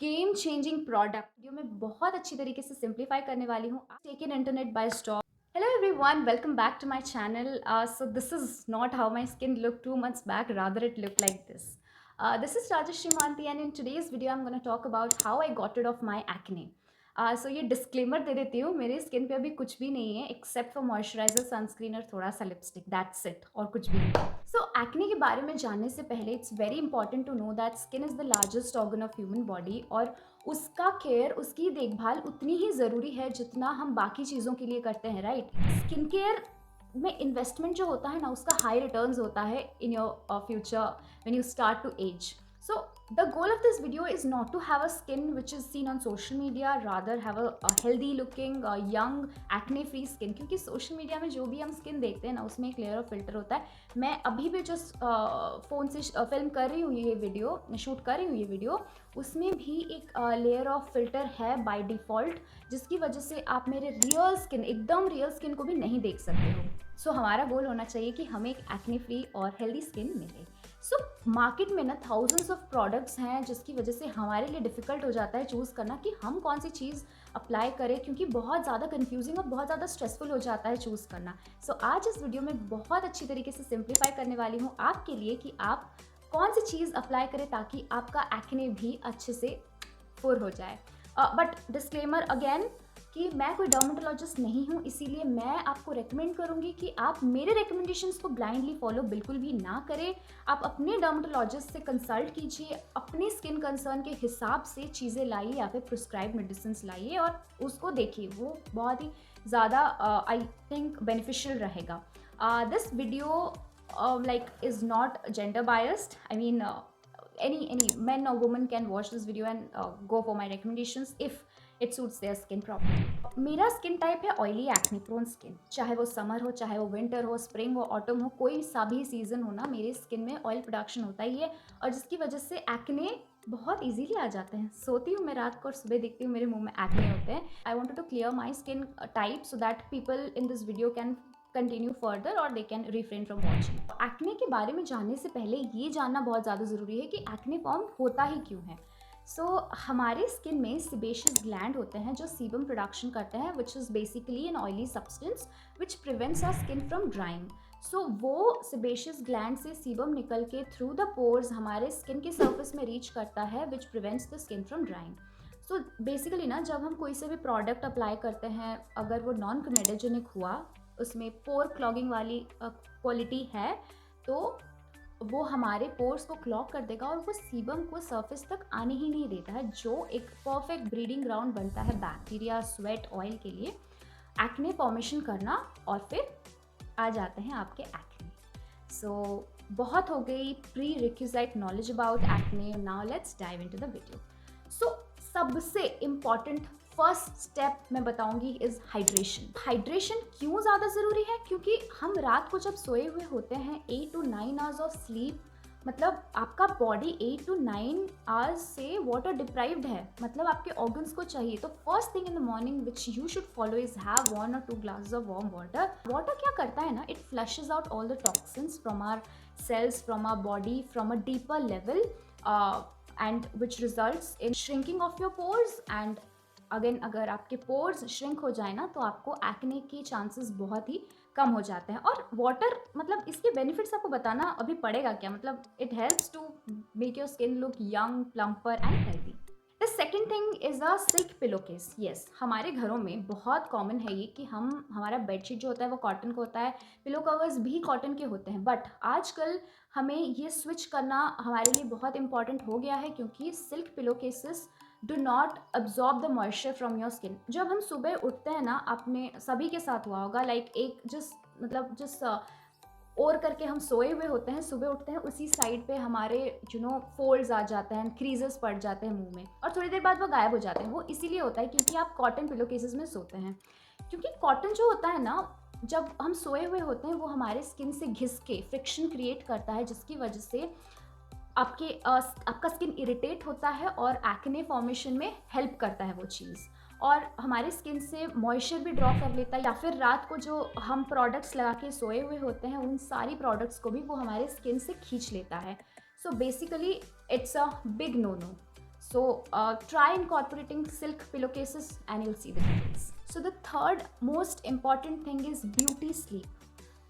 Game changing product video में बहुत अच्छी तरीके से सिंप्लीफाई करने वाली हूँ. Taken internet by storm. Hello everyone, welcome back to my channel. So this is not how my skin looked 2 months back, rather it looked like this. This is Rajesh Shimanti and in today's video I'm going to talk about how I got rid of my acne. So ये disclaimer दे देती हूँ, मेरी skin पे अभी कुछ भी नहीं है एक्सेप्ट फॉर मॉइस्चराइजर, सनस्क्रीन और थोड़ा सा लिपस्टिक, दैट्स इट, और कुछ भी नहीं. सो एक्ने के बारे में जानने से पहले it's very important to know that skin is the largest organ of human body और उसका केयर, उसकी देखभाल उतनी ही ज़रूरी है जितना हम बाकी चीज़ों के लिए करते हैं, राइट. स्किन केयर में इन्वेस्टमेंट जो होता है ना, उसका हाई रिटर्न्स होता है in your future when you start to age. So the goal of this video is not to have a skin which is seen on social media, rather have a healthy looking, young, acne free skin. क्योंकि social media में जो भी हम skin देखते हैं ना, उसमें एक लेयर ऑफ फिल्टर होता है. मैं अभी भी जो फ़ोन से फिल्म कर रही हूँ, ये वीडियो शूट कर रही हूँ, ये वीडियो उसमें भी एक लेयर ऑफ फिल्टर है बाय डिफ़ॉल्ट, जिसकी वजह से आप मेरे रियल स्किन, एकदम रियल स्किन को भी नहीं देख सकते हो. सो हमारा गोल होना चाहिए कि हमें एक एक्ने फ्री और हेल्दी स्किन मिले. सो मार्केट में ना थाउजेंड्स ऑफ प्रोडक्ट्स हैं, जिसकी वजह से हमारे लिए डिफ़िकल्ट हो जाता है चूज़ करना कि हम कौन सी चीज़ अप्लाई करें, क्योंकि बहुत ज़्यादा कंफ्यूजिंग और बहुत ज़्यादा स्ट्रेसफुल हो जाता है चूज़ करना. सो आज इस वीडियो में बहुत अच्छी तरीके से सिंप्लीफाई करने वाली हूँ आपके लिए कि आप कौन सी चीज़ अप्लाई करें ताकि आपका एक्ने भी अच्छे से पुर हो जाए. बट डिस्क्लेमर अगेन कि मैं कोई डर्मेटोलॉजिस्ट नहीं हूँ, इसीलिए मैं आपको रेकमेंड करूँगी कि आप मेरे रिकमेंडेशंस को ब्लाइंडली फॉलो बिल्कुल भी ना करें. आप अपने डर्मेटोलॉजिस्ट से कंसल्ट कीजिए, अपनी स्किन कंसर्न के हिसाब से चीज़ें लाइए या फिर प्रिस्क्राइब मेडिसिन लाइए और उसको देखिए, वो बहुत ही ज़्यादा आई थिंक बेनिफिशियल रहेगा. This video like is not gender biased. I mean any men or woman can watch this video and go for my recommendations if it suits their skin properly. मेरा skin type है oily acne prone skin. चाहे वो summer हो, चाहे वो winter हो, spring हो, autumn हो, कोई सा भी सीजन हो ना, मेरे स्किन में ऑयल प्रोडक्शन होता ही है और जिसकी वजह से एक्ने बहुत इजीली आ जाते हैं. सोती हूँ मैं रात को और सुबह देखती हूँ मेरे मुंह में एक्ने होते हैं. I wanted to clear my skin type so that people in this video can continue further और they can refrain from watching. Acne के बारे में जानने से पहले ये जानना बहुत ज़्यादा ज़रूरी है कि एक्ने फॉर्म होता ही क्यों है. हमारे स्किन में सिबेशियस ग्लैंड होते हैं जो सीबम प्रोडक्शन करते हैं, which is basically an oily substance which prevents our skin from drying. वो सिबेशियस ग्लैंड से सीबम निकल के थ्रू द पोर्स हमारे स्किन के सर्फेस में रीच करता है, which prevents the skin from drying. Basically ना, जब हम कोई से भी प्रोडक्ट अप्लाई करते हैं, अगर वो नॉन कमेडोजेनिक हुआ, उसमें पोर क्लॉगिंग वाली क्वालिटी है, तो वो हमारे पोर्स को क्लॉग कर देगा और वो सीबम को सरफेस तक आने ही नहीं देता है, जो एक परफेक्ट ब्रीडिंग ग्राउंड बनता है बैक्टीरिया, स्वेट, ऑयल के लिए एक्ने फॉर्मेशन करना, और फिर आ जाते हैं आपके एक्ने. बहुत हो गई pre requisite knowledge about acne. Now let's dive into the video. सबसे इम्पॉर्टेंट फर्स्ट स्टेप मैं बताऊंगी इज़ हाइड्रेशन. हाइड्रेशन क्यों ज़्यादा ज़रूरी है? क्योंकि हम रात को जब सोए हुए होते हैं, 8 to 9 आवर्स ऑफ स्लीप, मतलब आपका बॉडी 8 to 9 आवर्स से वाटर डिप्राइव्ड है, मतलब आपके ऑर्गन्स को चाहिए. तो first thing in the morning which you should follow is have 1 or 2 glasses of warm water. Water क्या करता है ना, it flushes out all the toxins from our cells, from our body, from a deeper level, and which results in shrinking of your pores. And again, अगर आपके pores shrink हो जाए ना, तो आपको एक्ने के चांसेस बहुत ही कम हो जाते हैं. और वाटर, मतलब इसके बेनिफिट्स आपको बताना अभी पड़ेगा क्या, मतलब it helps to make your skin look young, plumper and healthy. The second thing is a silk pillow case. Yes, हमारे घरों में बहुत कॉमन है ये कि हमारा बेडशीट जो होता है वो कॉटन का होता है, पिलो कवर्स भी कॉटन के होते हैं. बट आजकल हमें ये स्विच करना हमारे लिए बहुत इंपॉर्टेंट हो गया है, क्योंकि silk pillow cases do not absorb the moisture from your skin. जब हम सुबह उठते हैं ना, आपने सभी के साथ हुआ होगा, लाइक एक जिस और करके हम सोए हुए होते हैं, सुबह उठते हैं, उसी साइड पे हमारे फोल्ड्स आ जाते हैं, क्रीजेस पड़ जाते हैं मुंह में, और थोड़ी देर बाद वो गायब हो जाते हैं. वो इसीलिए होता है क्योंकि आप कॉटन पिलो केसेस में सोते हैं. क्योंकि कॉटन जो होता है ना, जब हम सोए हुए होते हैं, वो हमारे स्किन से घिस के फ्रिक्शन क्रिएट करता है, जिसकी वजह से आपका स्किन इरिटेट होता है और एक्ने फॉर्मेशन में हेल्प करता है वो चीज़. और हमारे स्किन से मॉइस्चर भी ड्रॉ कर लेता है, या फिर रात को जो हम प्रोडक्ट्स लगा के सोए हुए होते हैं, उन सारी प्रोडक्ट्स को भी वो हमारे स्किन से खींच लेता है. Basically it's a big no no. So try incorporating silk pillowcases and you'll see the difference. So the third most important thing is beauty sleep.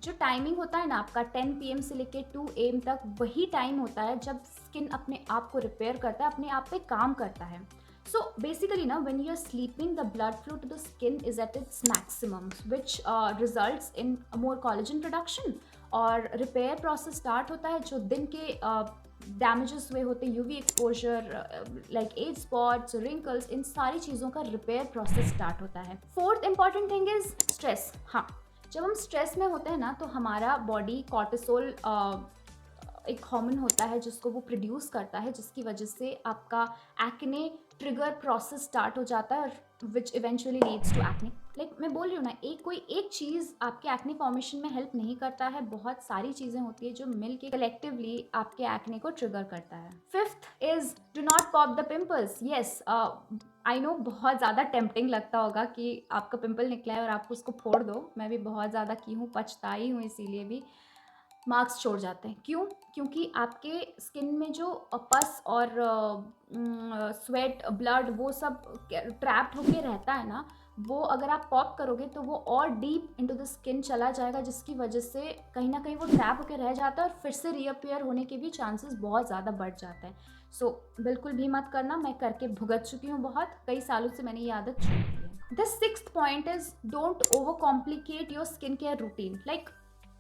जो टाइमिंग होता है ना आपका 10 PM से लेके 2 AM तक, वही टाइम होता है जब स्किन अपने आप को रिपेयर करता है, अपने आप पे काम करता है. सो बेसिकली ना when you are sleeping the blood flow to the skin is at its maximum which results in more collagen production, और रिपेयर प्रोसेस स्टार्ट होता है जो दिन के डैमेजेस हुए होते हैं, UV exposure, like age spots, wrinkles, इन सारी चीज़ों का रिपेयर प्रोसेस स्टार्ट होता है. Fourth important thing is stress. हाँ, जब हम स्ट्रेस में होते हैं ना तो हमारा बॉडी कॉर्टिसोल एक हार्मोन होता है जिसको वो प्रोड्यूस करता है, जिसकी वजह से आपका एक्ने ट्रिगर प्रोसेस स्टार्ट हो जाता है, which eventually leads to acne. Like मैं बोल रही हूँ ना, कोई एक चीज़ आपके एक्ने फॉर्मेशन में हेल्प नहीं करता है, बहुत सारी चीज़ें होती है जो मिल के कलेक्टिवली आपके एक्ने को ट्रिगर करता है. Fifth is do not pop the pimples. Yes, I know बहुत ज़्यादा टेम्पटिंग लगता होगा कि आपका पिंपल निकला है और आप उसको फोड़ दो. मैं भी बहुत ज़्यादा की हूँ, पछताई हूँ, इसीलिए भी मार्क्स छोड़ जाते हैं. क्यों? क्योंकि आपके स्किन में जो पस और स्वेट, ब्लड, वो सब ट्रैप्ड होके रहता है ना, वो अगर आप पॉप करोगे तो वो और डीप इनटू द स्किन चला जाएगा, जिसकी वजह से कहीं ना कहीं वो ट्रैप होके रह जाता है और फिर से रीअपियर होने के भी चांसेस बहुत ज़्यादा बढ़ जाते हैं. सो बिल्कुल भी मत करना. मैं करके भुगत चुकी हूँ, बहुत कई सालों से मैंने ये आदत छोड़ दी है. The sixth point is don't over complicate your skin care routine. Like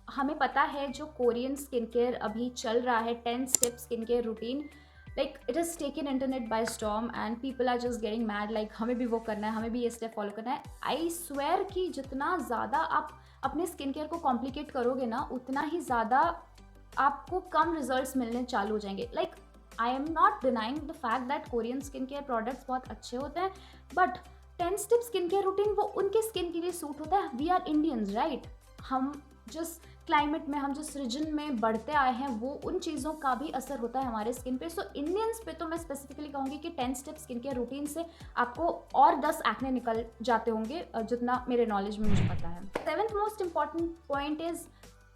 हमें पता है जो कोरियन स्किन केयर अभी चल रहा है, 10 step skin care routine, like it is taken internet by storm and people are just getting mad, like हमें भी वो करना है, हमें भी ये स्टेप फॉलो करना है. आई स्वेयर कि जितना ज़्यादा आप अपने स्किन केयर को कॉम्प्लिकेट करोगे ना, उतना ही ज़्यादा आपको कम रिजल्ट्स मिलने चालू हो जाएंगे. Like I am not denying the fact that Korean skin care products बहुत अच्छे होते हैं, but 10 step skin care routine वो उनके स्किन के लिए सूट होता है. We are Indians, right? हम जिस क्लाइमेट में, हम जिस रीजन में बढ़ते आए हैं, वो उन चीज़ों का भी असर होता है हमारे स्किन पे. सो इंडियंस पे तो मैं स्पेसिफिकली कहूँगी कि 10 स्टेप स्किन केयर रूटीन से आपको और 10 एक्ने निकल जाते होंगे, जितना मेरे नॉलेज में मुझे पता है. Seventh most important point is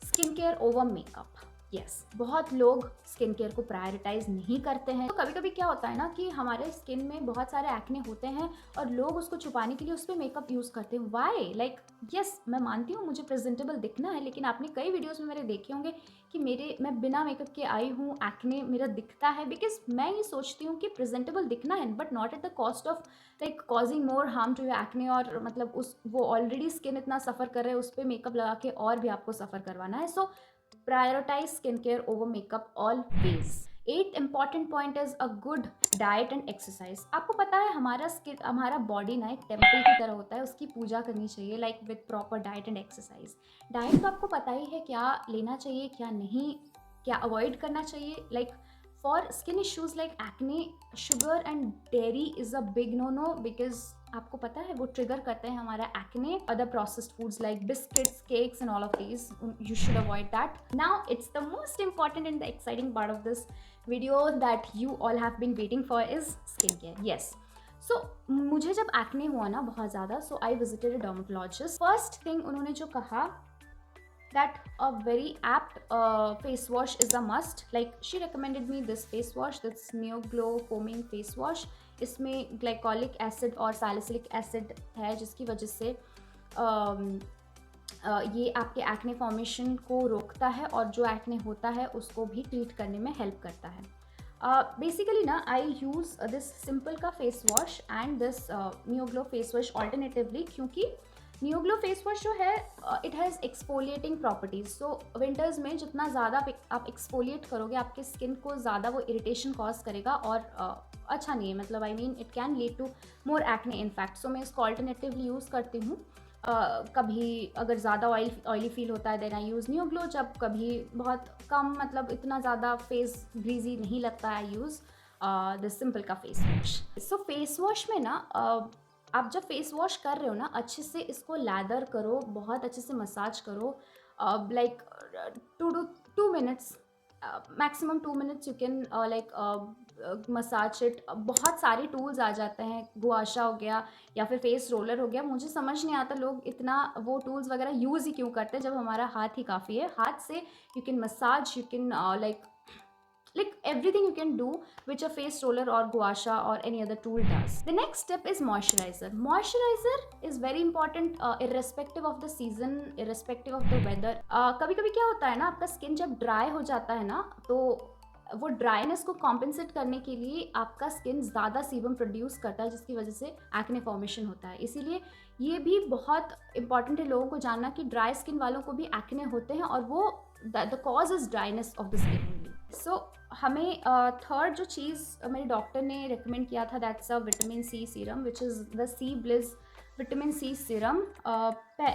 skin care over makeup. Yes, बहुत लोग स्किन केयर को प्रायोरिटाइज नहीं करते हैं. तो कभी कभी क्या होता है ना कि हमारे स्किन में बहुत सारे एक्ने होते हैं और लोग उसको छुपाने के लिए उस पर मेकअप यूज़ करते हैं. वाई? लाइक यस, मैं मानती हूँ मुझे प्रेजेंटेबल दिखना है, लेकिन आपने कई वीडियोस में मेरे देखे होंगे कि मैं बिना मेकअप के आई हूँ, एक्ने मेरा दिखता है, बिकॉज मैं ये सोचती हूँ कि प्रेजेंटेबल दिखना है, but not at the cost of like causing more harm to your acne, और मतलब उस वो ऑलरेडी स्किन इतना सफ़र कर रहे हैं, उस पर मेकअप लगा के और भी आपको सफ़र करवाना है. सो prioritize skincare over makeup always. Eighth important point is a good diet and exercise. आपको पता है हमारा स्किन, हमारा बॉडी ना एक टेम्पल की तरह होता है, उसकी पूजा करनी चाहिए, like with proper diet and exercise. Diet तो आपको पता ही है क्या लेना चाहिए, क्या नहीं, क्या अवॉइड करना चाहिए. Like for skin issues like acne, sugar and dairy is a big no no, because आपको पता है वो ट्रिगर करते हैं हमारा acne. Other processed foods like biscuits, cakes and all of these, you should avoid that. Now it's the most important and the exciting part of this video that you all have been waiting for is skincare. Yes. So मुझे जब acne हुआ ना बहुत ज़्यादा, so I visited a dermatologist. First thing उन्होंने जो कहा that a very apt face wash is a must. Like she recommended me this face wash, this Neo Glow foaming face wash. इसमें ग्लाइकोलिक एसिड और salicylic acid है, जिसकी वजह से ये आपके एक्ने फॉर्मेशन को रोकता है और जो एक्ने होता है उसको भी ट्रीट करने में हेल्प करता है. बेसिकली ना आई यूज़ दिस सिंपल का face wash and this new glow face wash alternatively, क्योंकि न्यू ग्लो फेस वॉश जो है it has exfoliating properties. So winters में जितना ज़्यादा आप एक्सफोलिएट करोगे, आपके स्किन को ज़्यादा वो इरिटेशन कॉज करेगा और अच्छा नहीं है. मतलब I mean it can lead to more acne in fact. So मैं इसको ऑल्टरनेटिवली यूज़ करती हूँ. कभी अगर ज़्यादा ऑयली फील होता है then I use new glow. जब कभी बहुत कम, मतलब इतना ज़्यादा फेस ग्रीजी नहीं लगता है, आई यूज़ दिस सिंपल का फेस वॉश. सो फेस वॉश में ना आप जब फेस वॉश कर रहे हो ना, अच्छे से इसको लैदर करो, बहुत अच्छे से मसाज करो, like 2 minutes, maximum 2 minutes you can like massage it. बहुत सारे टूल्स आ जाते हैं, गुआशा हो गया या फिर फेस रोलर हो गया. मुझे समझ नहीं आता लोग इतना वो टूल्स वगैरह यूज़ ही क्यों करते हैं, जब हमारा हाथ ही काफ़ी है. हाथ से you can massage, you can like like everything you can do which a face roller or gua sha or any other tool does. The next step is moisturizer. Moisturizer is very important irrespective of the season, irrespective of the weather. कभी कभी क्या होता है ना, आपका skin जब dry हो जाता है ना, तो वो ड्राइनेस को कॉम्पेंसेट करने के लिए आपका स्किन ज़्यादा सीबम प्रोड्यूस करता है, जिसकी वजह से एक्ने फॉर्मेशन होता है. इसीलिए ये भी बहुत इंपॉर्टेंट है लोगों को जानना कि ड्राई स्किन वालों को भी एक्ने होते हैं, और वो the cause is dryness of the skin only. So हमें थर्ड जो चीज़ मेरे डॉक्टर ने रिकमेंड किया था, that's a vitamin C serum which is the C bliss vitamin C serum.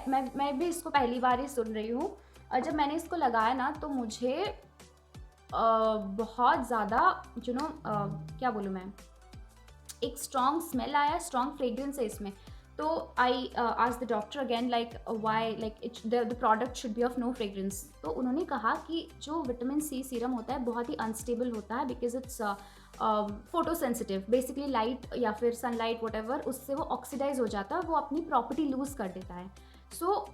मैं भी इसको पहली बार ही सुन रही हूँ. जब मैंने इसको लगाया ना, तो मुझे बहुत ज़्यादा क्या बोलूँ मैं, एक स्ट्रॉन्ग स्मेल आया, स्ट्रॉन्ग फ्रेग्रेंस है इसमें. तो I asked the doctor again like why like the product should be of no fragrance. तो उन्होंने कहा कि जो विटामिन सी सीरम होता है बहुत ही अनस्टेबल होता है, because it's photo sensitive. Basically light या फिर सनलाइट वट उससे वो ऑक्सीडाइज हो जाता है, वो अपनी प्रॉपर्टी लूज़ कर देता है. सो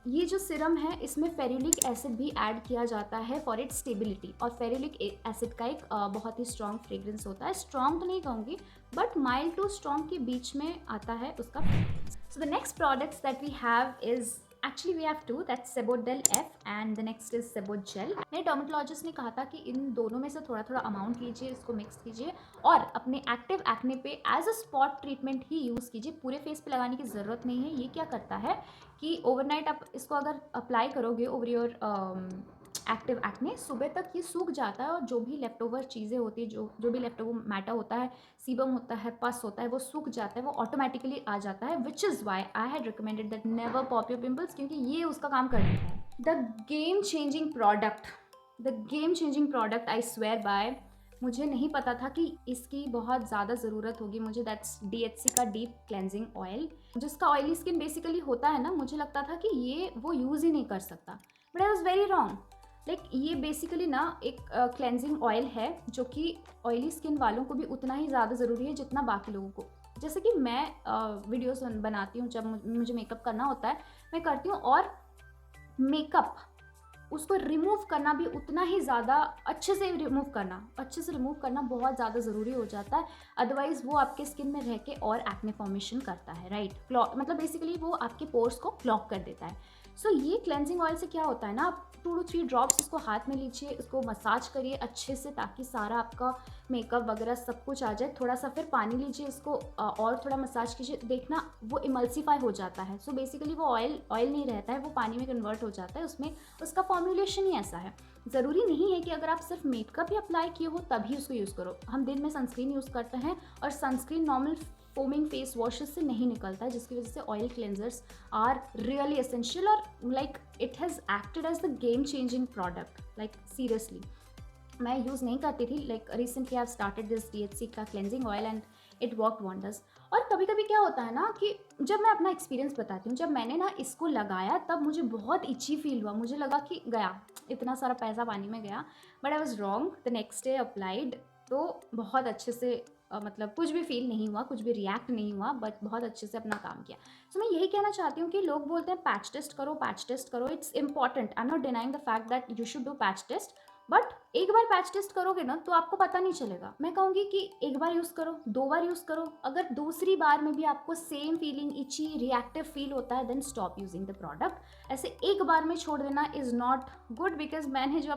ये जो सिरम है इसमें फेरुलिक एसिड भी ऐड किया जाता है फॉर इट्स स्टेबिलिटी. और फेरुलिक एसिड का एक बहुत ही स्ट्रॉन्ग फ्रेग्रेंस होता है. स्ट्रॉन्ग तो नहीं कहूँगी, बट माइल्ड टू स्ट्रॉन्ग के बीच में आता है उसका fragrance. So the next products that we have is actually we have two, that's Sebodel F and the next is Sebod gel. मेरे डर्मेटोलॉजिस्ट ने कहा था कि इन दोनों में से थोड़ा थोड़ा अमाउंट लीजिए, इसको मिक्स कीजिए और अपने एक्टिव एक्ने पे एज अ स्पॉट ट्रीटमेंट ही यूज़ कीजिए. पूरे फेस पे लगाने की ज़रूरत नहीं है. ये क्या करता है कि ओवरनाइट आप इसको अगर अप्लाई करोगे ओवर योर एक्टिव एक्ने, सुबह तक ये सूख जाता है, और जो भी लेफ्ट ओवर चीज़ें होती है, जो भी लेफ्ट ओवर मैटर होता है, सीबम होता है, पस होता है, वो सूख जाता है, वो ऑटोमेटिकली आ जाता है. Which is why I had recommended that never pop your pimples, क्योंकि ये उसका काम करता है. The game changing product I swear by, मुझे नहीं पता था कि इसकी बहुत ज़्यादा ज़रूरत होगी मुझे. दैट्स DHC का डीप क्लेंजिंग ऑयल. जिसका ऑयली स्किन बेसिकली होता है ना, मुझे लगता था कि ये वो यूज़ ही नहीं कर सकता, but I was very wrong. Like ये बेसिकली ना एक क्लेंजिंग ऑयल है जो कि ऑयली स्किन वालों को भी उतना ही ज़्यादा ज़रूरी है जितना बाकी लोगों को. जैसे कि मैं वीडियोस बनाती हूँ, जब मुझे मेकअप करना होता है मैं करती हूँ, और मेकअप उसको रिमूव करना भी उतना ही ज़्यादा अच्छे से रिमूव करना बहुत ज़्यादा ज़रूरी हो जाता है. अदरवाइज़ वो आपके स्किन में रह के और एक्ने फॉर्मेशन करता है, राइट. मतलब बेसिकली वो आपके पोर्स को क्लॉग कर देता है. सो ये क्लेंजिंग ऑयल से क्या होता है ना, आप 2 to 3 ड्रॉप्स इसको हाथ में लीजिए, इसको मसाज करिए अच्छे से ताकि सारा आपका मेकअप वगैरह सब कुछ आ जाए. थोड़ा सा फिर पानी लीजिए, इसको और थोड़ा मसाज कीजिए, देखना वो इमल्सीफाई हो जाता है. सो बेसिकली वो ऑयल नहीं रहता है, वो पानी में कन्वर्ट हो जाता है. उसमें उसका फॉर्मुलेशन ही ऐसा है. ज़रूरी नहीं है कि अगर आप सिर्फ मेकअप ही अप्लाई किए हो तभी उसको यूज़ करो. हम दिन में सनस्क्रीन यूज़ करते हैं, और sunscreen normal foaming face washes से नहीं निकलता है, जिसकी वजह से oil cleansers are really essential. और like it has acted as the game changing product. Like seriously मैं यूज़ नहीं करती थी. Like recently I have started this DHC का cleansing oil and it work wonders. और कभी कभी क्या होता है ना कि जब मैं अपना एक्सपीरियंस बताती हूँ, जब मैंने ना इसको लगाया तब मुझे बहुत इची फील हुआ. मुझे लगा कि गया इतना सारा पैसा पानी में गया, but I was wrong. The next day applied तो बहुत अच्छे से मतलब कुछ भी फील नहीं हुआ, कुछ भी रिएक्ट नहीं हुआ, बट बहुत अच्छे से अपना काम किया. सो मैं यही कहना चाहती हूँ कि लोग बोलते हैं पैच टेस्ट करो. It's important. I am not denying the fact that you should do patch test, but एक बार पैच टेस्ट करोगे ना तो आपको पता नहीं चलेगा. मैं कहूँगी कि एक बार यूज़ करो, 2 बार यूज़ करो. अगर दूसरी बार में भी आपको same feeling, itchy, reactive feel होता है, then stop using the product. ऐसे एक बार में छोड़ देना इज़ नॉट गुड, बिकॉज मैंने जो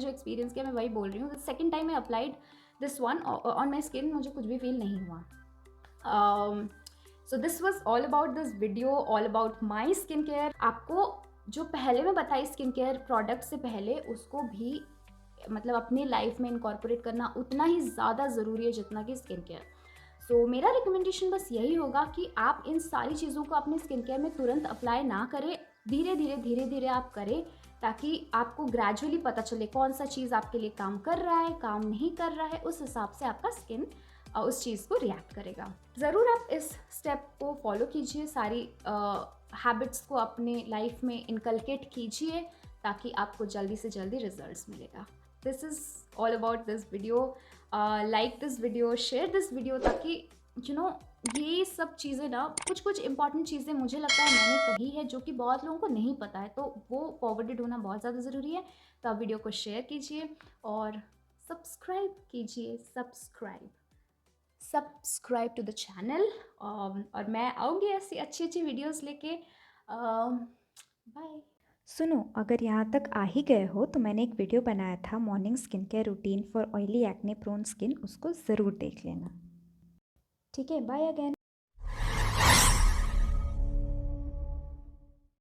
एक्सपीरियंस किया मैं वही बोल रही हूँ. सेकेंड टाइम मैं applied this one on my skin, मुझे कुछ भी फील नहीं हुआ. So this was all about this video, all about my skin care. आपको जो पहले मैं बताई स्किन केयर प्रोडक्ट से पहले, उसको भी मतलब अपनी लाइफ में इनकॉर्पोरेट करना उतना ही ज़्यादा ज़रूरी है जितना कि स्किन केयर. सो मेरा रिकमेंडेशन बस यही होगा कि आप इन सारी चीज़ों को अपने स्किन केयर में तुरंत अप्लाई ना करें. धीरे धीरे आप करें, ताकि आपको ग्रेजुअली पता चले कौन सा चीज़ आपके लिए काम कर रहा है, काम नहीं कर रहा है. उस हिसाब से आपका स्किन उस चीज़ को रिएक्ट करेगा. ज़रूर आप इस स्टेप को फॉलो कीजिए, सारी हैबिट्स को अपने लाइफ में इनकलकेट कीजिए, ताकि आपको जल्दी से जल्दी रिजल्ट्स मिलेगा. This is all about this video. Like this video, share this video, ताकि यू नो ये सब चीज़ें ना, कुछ कुछ इंपॉर्टेंट चीज़ें मुझे लगता है मैंने कही है जो कि बहुत लोगों को नहीं पता है, तो वो फॉरवर्डेड होना बहुत ज़्यादा ज़रूरी है। तो आप वीडियो को शेयर कीजिए और सब्सक्राइब कीजिए, सब्सक्राइब टू द चैनल। और मैं आऊँगी ऐसी अच्छी अच्छी वीडियोस लेके। बाय। सुनो, अगर यहाँ तक आ ही गए हो तो मैंने एक वीडियो बनाया था morning skin care routine for oily acne prone skin, उसको ज़रूर देख लेना। ठीक है, बाय अगेन।